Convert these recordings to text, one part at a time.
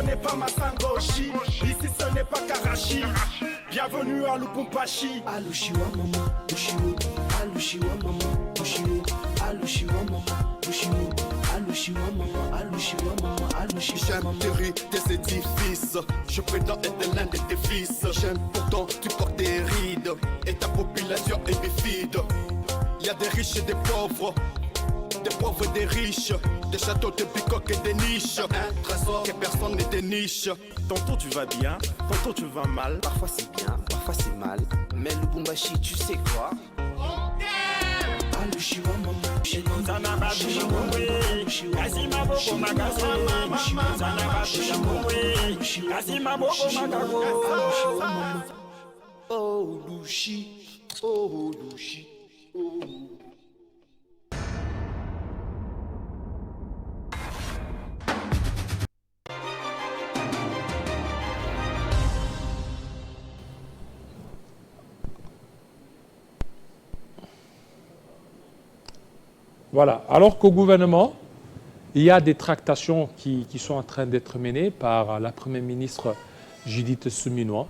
n'est pas Masangoshi, ici ce n'est pas Karachi. Bienvenue à Lubumbashi. Alushiwa mama, Ushiwo, Alushiwa mama, Ushiwo, Alushiwa mama, Ushiwo, Alushiwa mama, Alushiwa mama, Alushiwa mama. J'aime tes édifices, je prétends être l'un de tes fils. J'aime pourtant tu portes des rides et ta population est bifide. Y a des riches et des pauvres et des riches, des châteaux de bicoques et des niches, un trésor que personne ne déniche. Tantôt tu vas bien, tantôt tu vas mal. Parfois c'est bien, parfois c'est mal. Mais Lubumbashi, tu sais quoi? Alushiwa mama, Zanaba Tushamwe, Kasima Boko Magasama, Zanaba Tushamwe, Kasima Boko Magago. Oh Lushi, oh Lushi, oh. Voilà. Alors qu'au gouvernement, il y a des tractations qui sont en train d'être menées par la Première ministre Judith Suminwa.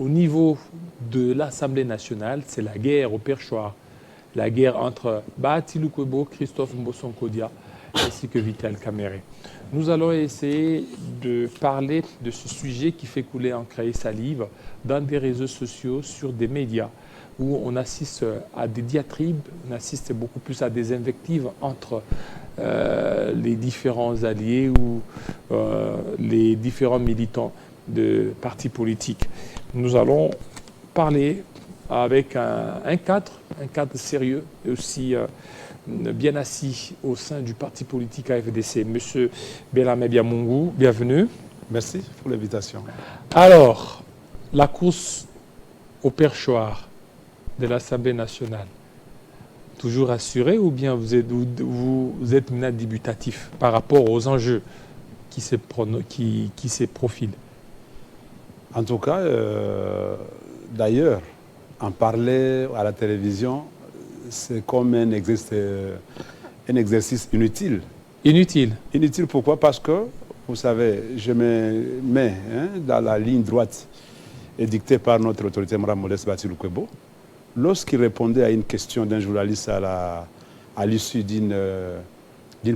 Au niveau de l'Assemblée nationale, c'est la guerre au perchoir. La guerre entre Bahati Lukwebo, Christophe Mbosonkodia ainsi que Vital Kamerhe. Nous allons essayer de parler de ce sujet qui fait couler encre et salive dans des réseaux sociaux, sur des médias, où on assiste à des diatribes, on assiste beaucoup plus à des invectives entre les différents alliés ou les différents militants de partis politiques. Nous allons parler avec un cadre sérieux et aussi bien assis au sein du parti politique AFDC. Monsieur Bellarmé Biamungu, bienvenue. Merci pour l'invitation. Alors, la course au perchoir de l'Assemblée nationale, toujours assurée ou bien vous êtes maintenant débutatif par rapport aux enjeux qui se profilent? En tout cas, d'ailleurs, en parler à la télévision, c'est comme un exercice inutile. Inutile. Inutile pourquoi? Parce que, vous savez, je me mets dans la ligne droite édictée par notre autorité morale Modeste Bahati Lukwebo. Lorsqu'il répondait à une question d'un journaliste à l'issue d'une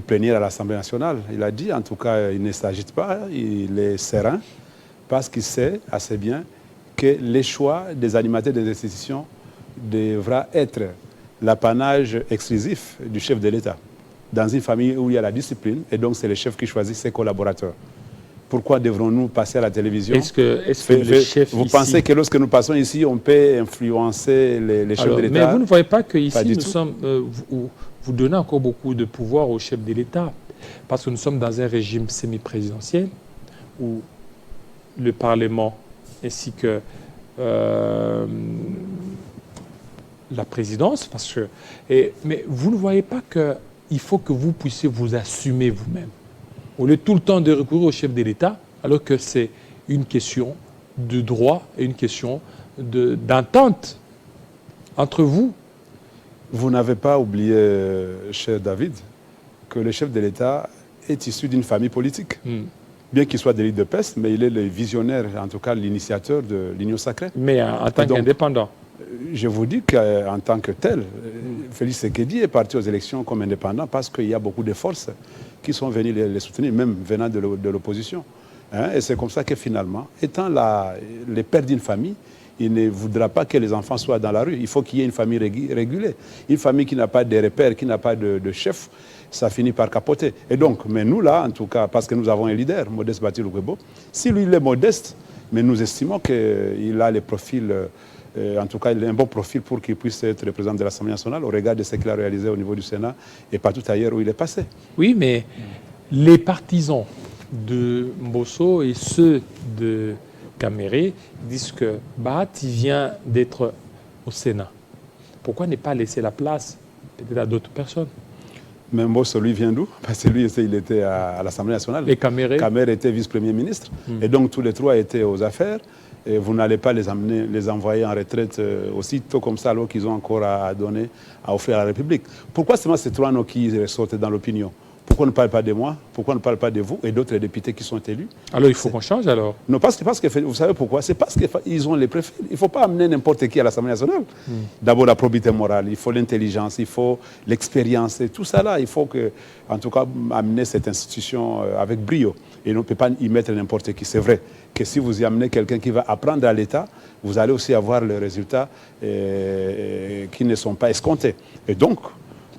plénière à l'Assemblée nationale, il a dit, en tout cas, il ne s'agite pas, il est serein, parce qu'il sait assez bien que les choix des animateurs des institutions devra être l'apanage exclusif du chef de l'État, dans une famille où il y a la discipline, et donc c'est le chef qui choisit ses collaborateurs. Pourquoi devrons-nous passer à la télévision? Est-ce que le chef vous ici... pensez que lorsque nous passons ici, on peut influencer les chefs de l'État? Mais vous ne voyez pas qu'ici, nous sommes... vous donnez encore beaucoup de pouvoir au chef de l'État, parce que nous sommes dans un régime semi-présidentiel, où le Parlement ainsi que la présidence, mais vous ne voyez pas qu'il faut que vous puissiez vous assumer vous-même. Au lieu tout le temps de recourir au chef de l'État, alors que c'est une question de droit et une question d'entente entre vous. Vous n'avez pas oublié, cher David, que le chef de l'État est issu d'une famille politique. Bien qu'il soit d'élite de peste, mais il est le visionnaire, en tout cas l'initiateur de l'Union sacrée. Mais en tant qu'indépendant? Je vous dis qu'en tant que tel, Félix Tshisekedi est parti aux élections comme indépendant parce qu'il y a beaucoup de forces qui sont venues les soutenir, même venant de l'opposition. Et c'est comme ça que finalement, étant les pères d'une famille, il ne voudra pas que les enfants soient dans la rue. Il faut qu'il y ait une famille régulée. Une famille qui n'a pas de repères, qui n'a pas de chef, ça finit par capoter. Et donc, mais nous là, en tout cas, parce que nous avons un leader, Modeste Bahati Lukwebo, si lui il est modeste, mais nous estimons qu'il a les profils, en tout cas il a un bon profil pour qu'il puisse être le président de l'Assemblée nationale au regard de ce qu'il a réalisé au niveau du Sénat et partout ailleurs où il est passé. Oui, mais les partisans de Mbosso et ceux de Kamerhe disent que Bahati vient d'être au Sénat. Pourquoi ne pas laisser la place peut-être à d'autres personnes? Mais Mbosso, lui, vient d'où? Parce que lui, il était à l'Assemblée nationale. Et Kamerhe? Kamerhe était vice-premier ministre. Et donc, tous les trois étaient aux affaires. Et vous n'allez pas les envoyer en retraite aussitôt comme ça, alors qu'ils ont encore à donner, à offrir à la République. Pourquoi seulement ces trois noms qui ressortent dans l'opinion? Pourquoi on ne parle pas de moi? Pourquoi on ne parle pas de vous et d'autres députés qui sont élus? Alors il faut qu'on change alors. Non, parce que vous savez pourquoi? C'est parce qu'ils ont les préfets. Il ne faut pas amener n'importe qui à l'Assemblée nationale. D'abord la probité morale, il faut l'intelligence, il faut l'expérience et tout ça là. Il faut que, en tout cas, amener cette institution avec brio. Et on ne peut pas y mettre n'importe qui. C'est vrai que si vous y amenez quelqu'un qui va apprendre à l'État, vous allez aussi avoir les résultats qui ne sont pas escomptés. Et donc,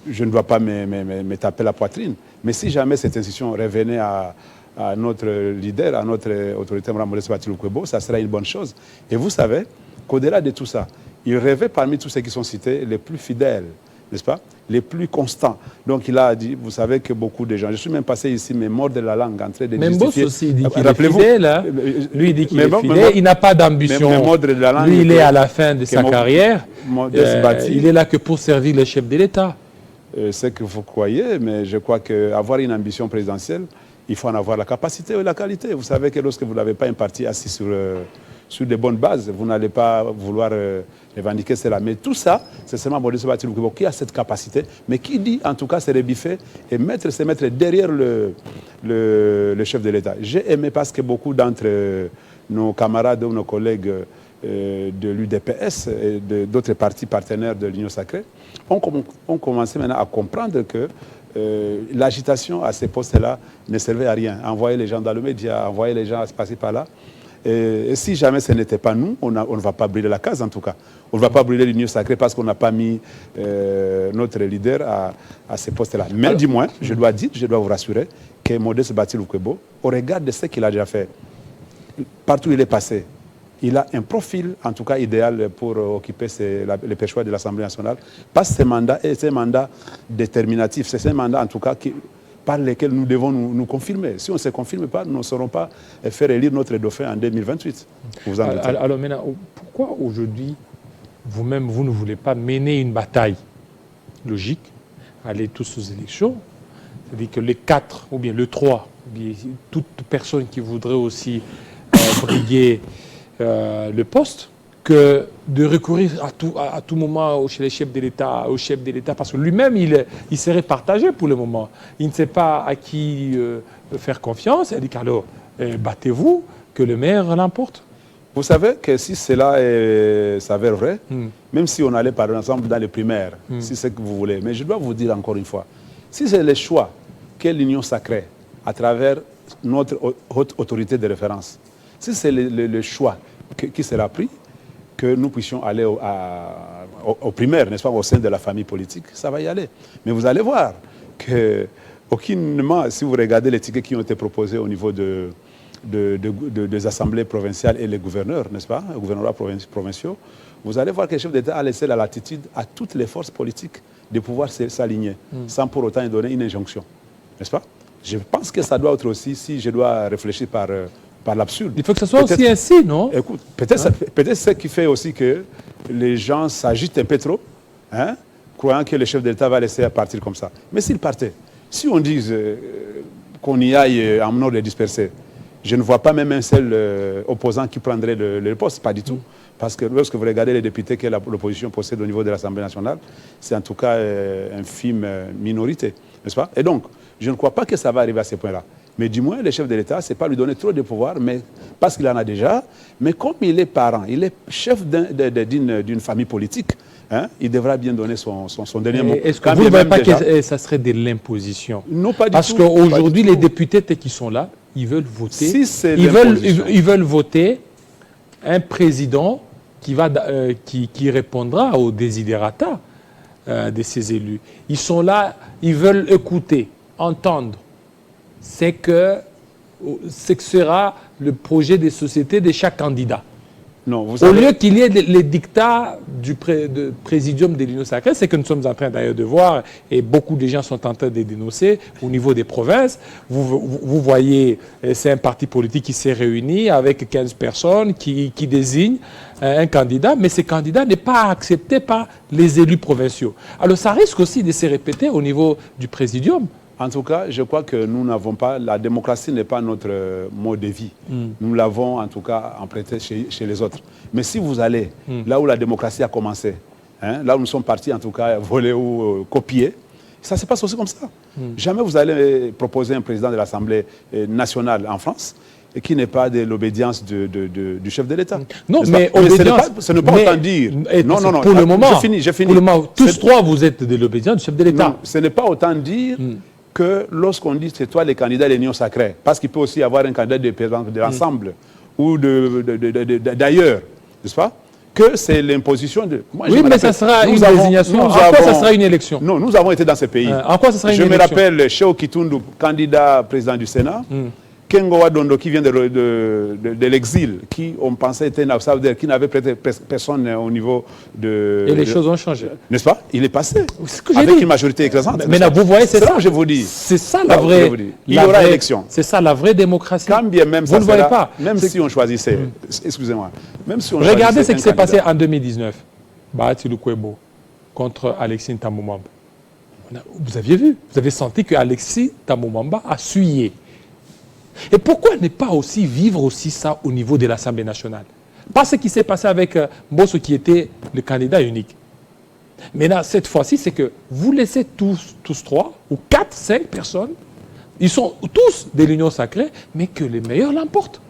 je ne dois pas me taper la poitrine. Mais si jamais cette institution revenait à notre leader, à notre autorité, Mme Modeste Batil Lukwebo, ça serait une bonne chose. Et vous savez qu'au-delà de tout ça, il rêvait parmi tous ceux qui sont cités les plus fidèles, n'est-ce pas? Les plus constants. Donc il a dit, vous savez que beaucoup de gens, je suis même passé ici, mais mort de la langue, en train de même justifier. Boss aussi dit qu'il est fidèle. Hein? Lui, il dit qu'il est fidèle. Il n'a pas d'ambition. Lui, il est à la fin de sa carrière. Il est là que pour servir le chef de l'État. C'est que vous croyez, mais je crois qu'avoir une ambition présidentielle, il faut en avoir la capacité et la qualité. Vous savez que lorsque vous n'avez pas un parti assis sur de bonnes bases, vous n'allez pas vouloir revendiquer cela. Mais tout ça, c'est seulement Modeste Batil Lukwebo qui a cette capacité, mais qui dit en tout cas se rebiffer et se mettre derrière le chef de l'État. J'ai aimé parce que beaucoup d'entre nos camarades ou nos collègues de l'UDPS et d'autres partis partenaires de l'Union sacrée ont commencé maintenant à comprendre que l'agitation à ces postes-là ne servait à rien. Envoyer les gens dans le média, envoyer les gens à se passer par là. Et si jamais ce n'était pas nous, on ne va pas brûler la case en tout cas. On ne va pas brûler l'Union sacrée parce qu'on n'a pas mis notre leader à ces postes-là. Mais du moins, je dois vous rassurer que Modeste Batil Lukwebo, au regard de ce qu'il a déjà fait, partout où il est passé, il a un profil, en tout cas idéal, pour occuper les perchoirs de l'Assemblée nationale. Pas ce mandat, et c'est un mandat déterminatif. C'est un mandat, en tout cas, par lequel nous devons nous confirmer. Si on ne se confirme pas, nous ne saurons pas faire élire notre dauphin en 2028. Vous en doutez. Alors maintenant, pourquoi aujourd'hui, vous-même, vous ne voulez pas mener une bataille logique, aller tous aux élections? C'est-à-dire que les 4, ou bien le 3, ou bien toute personne qui voudrait aussi briguer le poste, que de recourir à tout moment chez les chefs de l'État, au chef de l'État, parce que lui-même, il serait partagé pour le moment. Il ne sait pas à qui faire confiance. Il dit alors, battez-vous, que le maire l'emporte. Vous savez que si cela s'avère vrai, même si on allait par exemple dans les primaires, si c'est ce que vous voulez, mais je dois vous dire encore une fois, si c'est le choix que l'Union sacrée, à travers notre haute autorité de référence, si c'est le choix qui sera pris, que nous puissions aller aux primaires, n'est-ce pas, au sein de la famille politique, ça va y aller. Mais vous allez voir que, aucunement, si vous regardez les tickets qui ont été proposés au niveau des assemblées provinciales et les gouverneurs, n'est-ce pas, les gouvernements provinciaux, vous allez voir que le chef d'État a laissé la latitude à toutes les forces politiques de pouvoir s'aligner, sans pour autant donner une injonction, n'est-ce pas? Je pense que ça doit être aussi, si je dois réfléchir par l'absurde. Il faut que ce soit aussi ainsi, non? Écoute, peut-être ce qui fait aussi que les gens s'agitent un peu trop, hein, croyant que le chef d'État va laisser partir comme ça. Mais s'il partait, si on dit qu'on y aille en ordre de disperser, je ne vois pas même un seul opposant qui prendrait le poste, pas du tout. Parce que lorsque vous regardez les députés que l'opposition possède au niveau de l'Assemblée nationale, c'est en tout cas une infime minorité, n'est-ce pas? Et donc, je ne crois pas que ça va arriver à ce point-là. Mais du moins, le chef de l'État, ce n'est pas lui donner trop de pouvoir, mais, parce qu'il en a déjà. Mais comme il est parent, il est chef d'une famille politique, hein, il devra bien donner son dernier mot. Est-ce que vous ne voyez pas que ça serait de l'imposition? Non, pas du tout. Parce qu'aujourd'hui, les députés qui sont là, ils veulent voter. Si ils veulent voter un président qui répondra aux desiderata de ces élus. Ils sont là, ils veulent écouter, entendre. C'est que sera le projet des sociétés de chaque candidat. Non, vous savez... Au lieu qu'il y ait les dictats du présidium de l'Union sacrée, c'est que nous sommes en train d'ailleurs de voir, et beaucoup de gens sont en train de dénoncer au niveau des provinces. Vous voyez, c'est un parti politique qui s'est réuni avec 15 personnes qui désignent un candidat, mais ce candidat n'est pas accepté par les élus provinciaux. Alors ça risque aussi de se répéter au niveau du présidium. En tout cas, je crois que nous n'avons pas, la démocratie n'est pas notre mode de vie. Nous l'avons en tout cas emprunté chez les autres. Mais si vous allez là où la démocratie a commencé, hein, là où nous sommes partis en tout cas voler ou copier, Ça se passe aussi comme ça. Jamais vous allez proposer un président de l'Assemblée nationale en France et qui n'est pas de l'obédience du chef de l'État. Non, N'est-ce mais pas? obédience... Ce n'est pas autant dire... Non, Pour le moment, j'ai fini. Pour le moment, tous trois, vous êtes de l'obédience du chef de l'État. Non, ce n'est pas autant dire que lorsqu'on dit c'est toi le candidat de l'Union sacrée, parce qu'il peut aussi y avoir un candidat de l'ensemble ou d'ailleurs, n'est-ce pas? Que c'est l'imposition de... Moi, oui, mais ça sera une désignation. En quoi ça sera une élection? Non, nous avons été dans ce pays. En quoi ça sera une élection? Je me rappelle Cheo Kitundu, candidat président du Sénat, Kengo Wadondo qui vient de l'exil, qui on pensait était un outsider, qui n'avait personne au niveau de... Et les choses ont changé. N'est-ce pas? Il est passé. C'est ce que j'ai avec dit. Une majorité écrasante. Mais là, vous voyez, c'est ça. Je vous dis. C'est ça la vraie... Il y aura élection. C'est ça la vraie démocratie. Quand bien même vous ne voyez pas. Même si on choisissait... Excusez-moi. Même si on regardez ce qui s'est passé en 2019. Bahati Lukwebo contre Alexis Ntamboumamba. Vous aviez vu. Vous avez senti que Alexis Ntamboumamba a suyé. Et pourquoi ne pas aussi vivre aussi ça au niveau de l'Assemblée nationale? Pas ce qui s'est passé avec Mbosso qui était le candidat unique. Mais là, cette fois-ci, c'est que vous laissez tous trois, ou 4, 5 personnes, ils sont tous de l'Union sacrée, mais que les meilleurs l'emportent.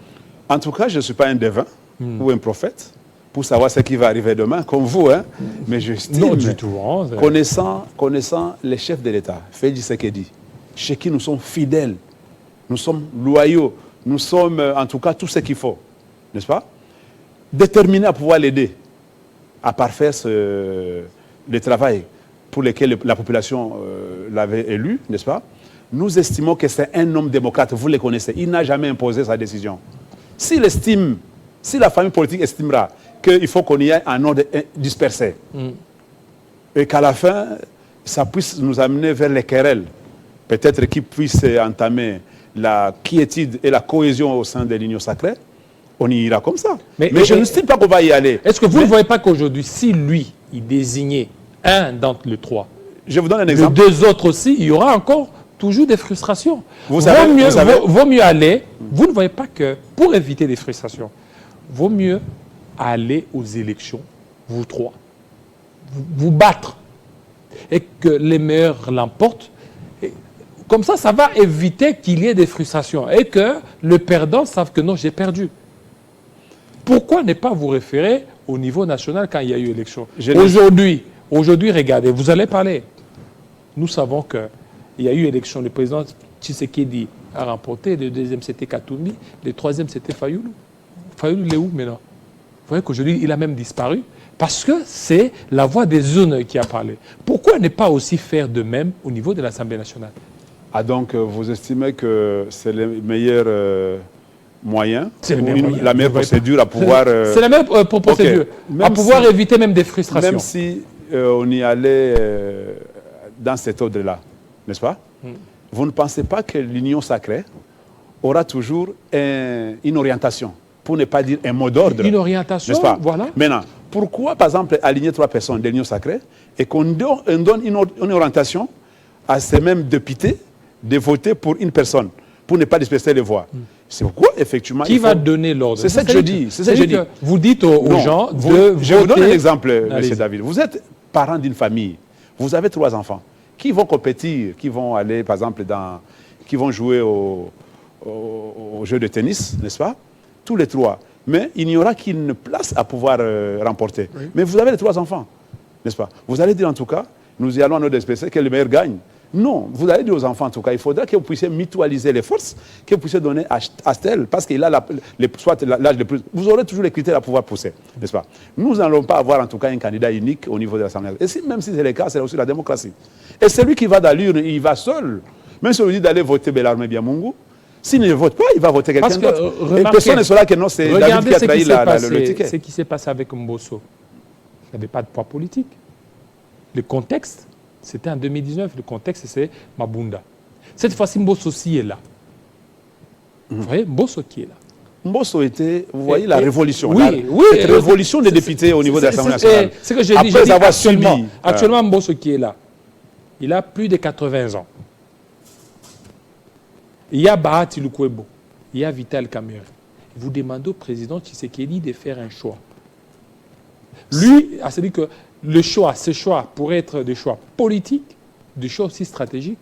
En tout cas, je ne suis pas un devin ou un prophète pour savoir ce qui va arriver demain, comme vous, hein. Mais je estime, non, du tout, hein, connaissant les chefs de l'État, Félix Tshisekedi, chez qui nous sommes fidèles, nous sommes loyaux, nous sommes en tout cas tout ce qu'il faut, n'est-ce pas? Déterminés à pouvoir l'aider à parfaire le travail pour lequel la population l'avait élu, n'est-ce pas? Nous estimons que c'est un homme démocrate, vous le connaissez, il n'a jamais imposé sa décision. S'il estime, si la famille politique estimera qu'il faut qu'on y ait un ordre dispersé, et qu'à la fin, ça puisse nous amener vers les querelles, peut-être qu'il puisse entamer la quiétude et la cohésion au sein de l'Union sacrée, on y ira comme ça. Mais je ne sais pas qu'on va y aller. Est-ce que vous ne voyez pas qu'aujourd'hui, si lui, il désignait un d'entre les trois, je vous donne un exemple. Les deux autres aussi, il y aura encore toujours des frustrations. Vaut mieux aller, vous ne voyez pas que pour éviter des frustrations, vaut mieux aller aux élections, vous trois, vous battre, et que les meilleurs l'emportent. Comme ça, ça va éviter qu'il y ait des frustrations et que le perdant sache que non, j'ai perdu. Pourquoi ne pas vous référer au niveau national quand il y a eu élection? Aujourd'hui, regardez, vous allez parler. Nous savons qu'il y a eu élection. Le président Tshisekedi a remporté. Le deuxième, c'était Katumbi. Le troisième, c'était Fayoulou. Fayoulou, il est où maintenant? Vous voyez qu'aujourd'hui, il a même disparu. Parce que c'est la voix des urnes qui a parlé. Pourquoi ne pas aussi faire de même au niveau de l'Assemblée nationale? Ah, donc vous estimez que c'est le meilleur moyen, la meilleure procédure à pouvoir... C'est la meilleure procédure, à pouvoir éviter même des frustrations. Même si on y allait dans cet ordre-là, n'est-ce pas? Vous ne pensez pas que l'Union sacrée aura toujours une orientation, pour ne pas dire un mot d'ordre? Une orientation, n'est-ce pas? Voilà. Maintenant, pourquoi, par exemple, aligner 3 personnes de l'Union sacrée et qu'on donne une orientation à ces mêmes députés de voter pour une personne, pour ne pas disperser les voix? C'est pourquoi, effectivement... Qui va donner l'ordre? C'est ça que je dis. C'est ça que je dis. Vous dites aux gens de voter... Je vous donne un exemple, M. David. Vous êtes parent d'une famille. Vous avez 3 enfants qui vont compétir, qui vont aller, par exemple, qui vont jouer au jeu de tennis, n'est-ce pas? Tous les 3. Mais il n'y aura qu'une place à pouvoir remporter. Oui. Mais vous avez les 3 enfants, n'est-ce pas? Vous allez dire, en tout cas, nous y allons à notre espèce, que le meilleur gagne. Non, vous allez dire aux enfants, en tout cas, il faudra que vous puissiez mutualiser les forces, que vous puissiez donner à tel, parce qu'il a soit l'âge le plus... Vous aurez toujours les critères à pouvoir pousser, n'est-ce pas? Nous n'allons pas avoir, en tout cas, un candidat unique au niveau de l'Assemblée. Et même si c'est le cas, c'est aussi la démocratie. Et celui qui va dans l'urne, il va seul. Même si on lui dit d'aller voter Bellarmé Biamungu, s'il ne vote pas, il va voter quelqu'un d'autre. Et personne ne saura que non, c'est David qui a trahi le ticket. Ce qui s'est passé avec Mbosso, il n'y avait pas de poids politique. Le contexte, c'était en 2019, le contexte, c'est Mabunda. Cette fois-ci, Mbosso aussi est là. Vous voyez, Mbosso qui est là. Mbosso était, vous voyez, la révolution. Oui, cette révolution des députés au niveau de l'Assemblée nationale. C'est ce que j'ai dit. Actuellement, Mbosso qui est là, il a plus de 80 ans. Il y a Bahati Lukwebo, il y a Vital Kamerhe. Vous demandez au président Tshisekedi de faire un choix. Lui, c'est-à-dire que ce choix pourrait être des choix politiques des choix aussi stratégiques.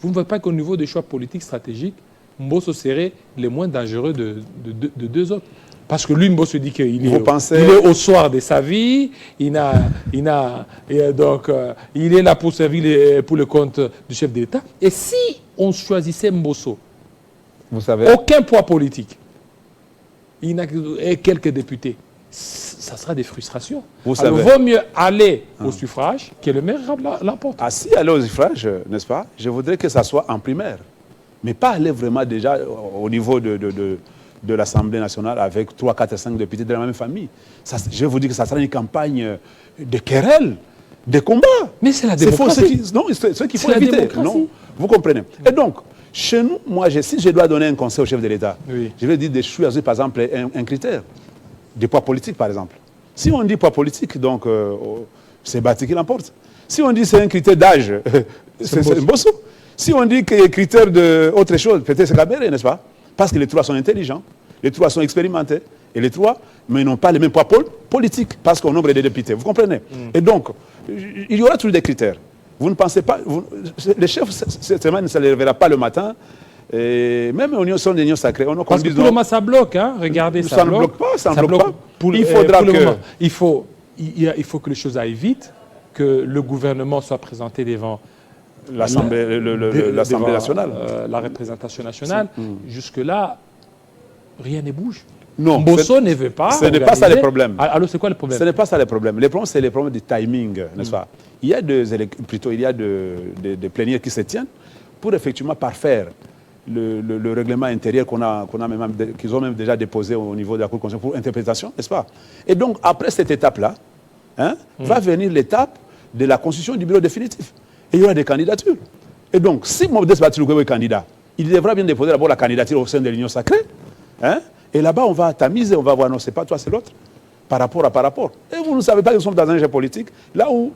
Vous ne voyez pas qu'au niveau des choix politiques stratégiques, Mbosso serait le moins dangereux de deux autres. Parce que lui, Mbosso dit qu'il est au soir de sa vie, il est là pour servir pour le compte du chef de l'État. Et si on choisissait Mbosso, vous savez, aucun poids politique, il n'a que quelques députés, ça sera des frustrations. Alors, il vaut mieux aller au suffrage que le maire l'emporte. Ah, si aller au suffrage, n'est-ce pas, je voudrais que ça soit en primaire. Mais pas aller vraiment déjà au niveau de l'Assemblée nationale avec 3, 4, 5 députés de la même famille. Ça, je vous dis que ça sera une campagne de querelles, de combats. Mais c'est la démocratie. C'est ce qu'il faut éviter. Non, vous comprenez. Et donc, chez nous, moi, si je dois donner un conseil au chef de l'État, je vais dire de choisir, par exemple, un critère. Des poids politiques, par exemple. Si on dit poids politique, donc c'est Bati qui l'emporte. Si on dit c'est un critère d'âge, c'est Mbosso. Si on dit qu'il y a critère d'autre chose, peut-être c'est Kabéré, n'est-ce pas? Parce que les trois sont intelligents, les trois sont expérimentés, et les trois, mais ils n'ont pas les mêmes poids politiques, parce qu'au nombre des députés. Vous comprenez? Et donc, il y aura toujours des critères. Vous ne pensez pas... les chefs, certainement, ne se lèvera pas le matin. Et même au niveau des unions sacrées, parce que pour le moment, ça bloque, hein? Regardez, ça ne bloque pas, ça ne bloque pas. Il faudra il faut que les choses aillent vite, que le gouvernement soit présenté devant l'Assemblée nationale, la représentation nationale. Jusque-là, rien ne bouge. Non, Mbosso ne veut pas. Ce n'est pas ça le problème. Alors, c'est quoi le problème? Ce n'est pas ça le problème. Le problème, c'est le problème du timing, n'est-ce pas? Il y a des plénières qui se tiennent pour effectivement parfaire le règlement intérieur qu'ils ont même déjà déposé au niveau de la Cour constitutionnelle pour interprétation, n'est-ce pas? Et donc, après cette étape-là, va venir l'étape de la constitution du bureau définitif. Et il y aura des candidatures. Et donc, si Modeste Batilou est candidat, il devra bien déposer d'abord la candidature au sein de l'Union sacrée. Et là-bas, on va tamiser, on va voir, non, c'est pas toi, c'est l'autre. Par rapport. Et vous ne savez pas que nous sommes dans un jeu politique, là où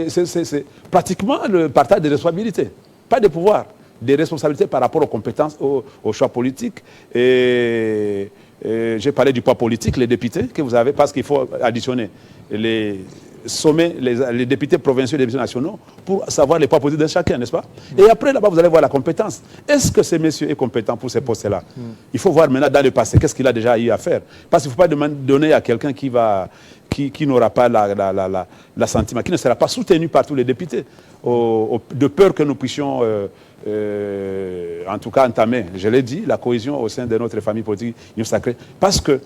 c'est pratiquement le partage des responsabilités. Pas de pouvoir, des responsabilités par rapport aux compétences, aux choix politiques. Et j'ai parlé du poids politique, les députés que vous avez, parce qu'il faut additionner les sommets, les députés provinciaux et les députés nationaux pour savoir les poids politiques de chacun, n'est-ce pas? Et après, là-bas, vous allez voir la compétence. Est-ce que ce monsieur est compétent pour ces postes-là? Il faut voir maintenant dans le passé, qu'est-ce qu'il a déjà eu à faire. Parce qu'il ne faut pas donner à quelqu'un qui n'aura pas l'assentiment, qui ne sera pas soutenu par tous les députés, de peur que nous puissions, en tout cas, entamer, je l'ai dit, la cohésion au sein de notre famille politique Union Sacrée. Parce que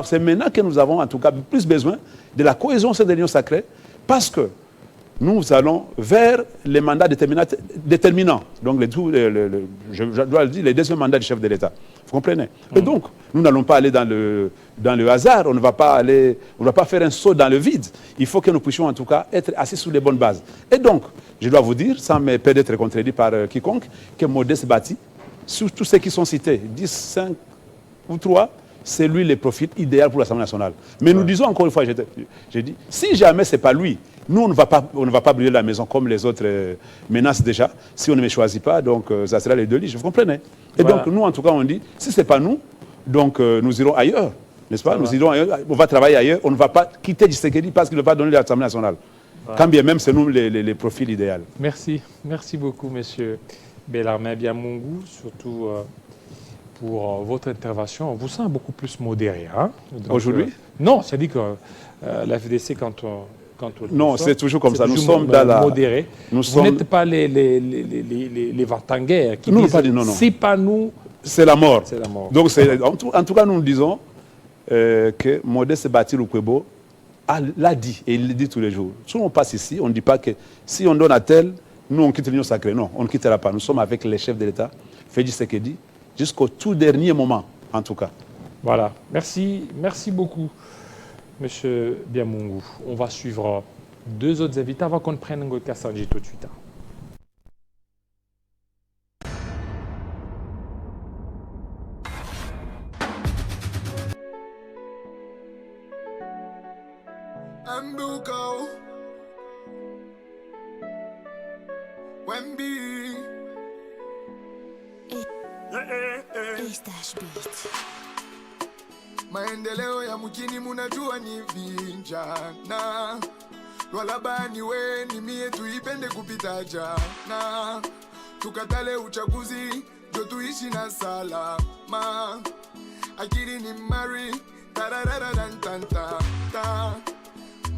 c'est maintenant que nous avons, en tout cas, plus besoin de la cohésion au sein de l'Union Sacrée, parce que nous allons vers les mandats déterminants. Donc, je dois le dire, les deuxièmes mandats du chef de l'État. Vous comprenez? Et donc, nous n'allons pas aller dans le hasard, on ne va pas faire un saut dans le vide. Il faut que nous puissions, en tout cas, être assis sur les bonnes bases. Et donc, je dois vous dire, sans me perdre d'être contredit par quiconque, que Modeste Bati, sur tous ceux qui sont cités, 10, 5 ou 3, c'est lui le profil idéal pour l'Assemblée nationale. Mais nous disons encore une fois, j'ai dit, si jamais ce n'est pas lui, nous, on ne va pas brûler la maison comme les autres menacent déjà. Si on ne me choisit pas, donc ça sera les deux listes, vous comprenez? Et donc, nous, en tout cas, on dit, si ce n'est pas nous, donc nous irons ailleurs, n'est-ce pas? Nous irons ailleurs, on va travailler ailleurs, on ne va pas quitter Tshisekedi parce qu'il ne va pas donner l'Assemblée nationale. Quand bien même, c'est nous les profils idéaux. Merci. Merci beaucoup, monsieur Bellarmin Biamungu, surtout pour votre intervention. On vous sent beaucoup plus modéré. Hein? Aujourd'hui? Non, c'est-à-dire que la FDC, quand on non, c'est toujours comme ça. Nous sommes dans la... modérés. Vous n'êtes pas les Vartanguais qui disent non. c'est pas nous... C'est la mort. C'est la mort. Donc, en tout cas, nous disons que Modeste Batilou Kwebo l'a dit, et il le dit tous les jours. Si on passe ici, on ne dit pas que si on donne à tel, nous on quitte l'Union sacrée. Non, on ne quittera pas. Nous sommes avec les chefs de l'État, Félix Tshisekedi, jusqu'au tout dernier moment, en tout cas. Voilà. Merci beaucoup, monsieur Biamungu. On va suivre deux autres invités avant qu'on prenne Ngo Kassanji tout de suite. Ambuko Wemby maendeleo ya mjini munajua ni vinjana Lwalabani we ni mie tuipende kupita jana. Tukatale uchaguzi ndio tuishi na salama. Akili ni mari tarararantanta.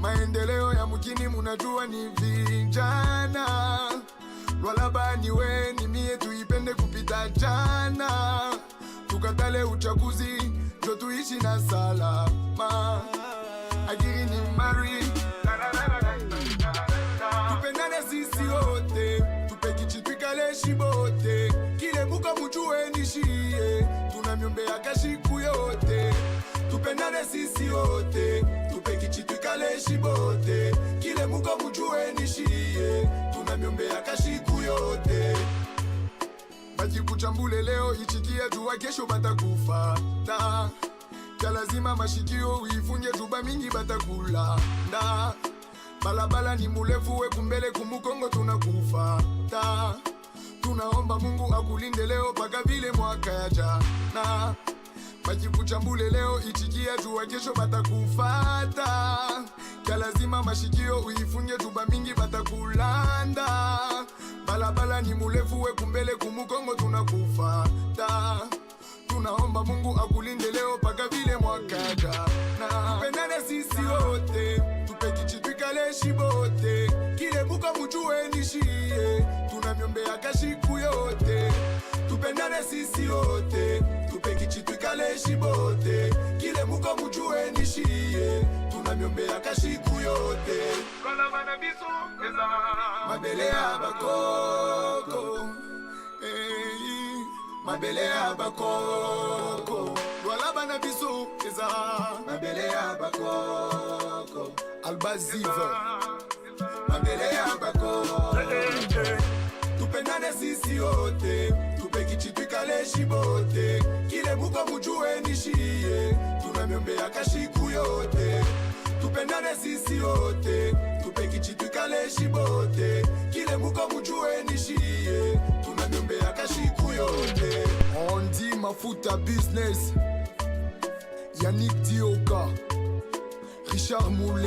Maendeleo ya mjini munajua ni vijana. Lwalabani we ni mie tuipende kupita jana. Tukatale uchaguzi ndio tuishi na salama. Akili ni mari tupendane sisi wote, tupe kichitwikale shibote. Kile muka mujue nishie, tunamyombea kashiku yote. Tupendane sisi wote, tupe kichitwikale shibote. Kile muka mujue nishie, tunamyombea kashiku yote. Bajikuchambule leo ichikie tuwa kesho batakufa da. Kia lazima mashikio uifunye tuba mingi batakula da. Balabala ni mulefu we kumbele kumukongo tunakufa da. Tunaomba Mungu akulinde leo paka vile mwaka ya jana. Bajikuchambule leo ichikie tuwa kesho batakufa da. Kia lazima mashikio uifunye tuba mingi batakulanda. Balabala ni mulefu we kumbele kumukongo tunakufa da. Tunaomba Mungu akulinde leo paka vile mwaka jana. Tupendane sisi wote, tupe kichitwikale shibote. Kile muka mujue nishie, tunamyombea kashiku yote. Tupendane sisi wote, tupe kichitwikale shibote. Kile muka mujue nishie, tunamyombea kashiku yote. Kolabana biso eza mabele ya bakoko, mabele ya bakoko. Lwalabana biso eza mabele ya bakoko. Albaziva mabele ya bakoko. Tupendane sisi wote, tupe kichitwikale shibote. Kile muka mujue nishie, tunamyombea kashiku yote. Tupendane sisi wote, tupe kichitwikale shibote. Kile muka mujue nishie, tunamyombea kashiku yote. On dit mafuta business, Yannick Dioka, Richard Moulin.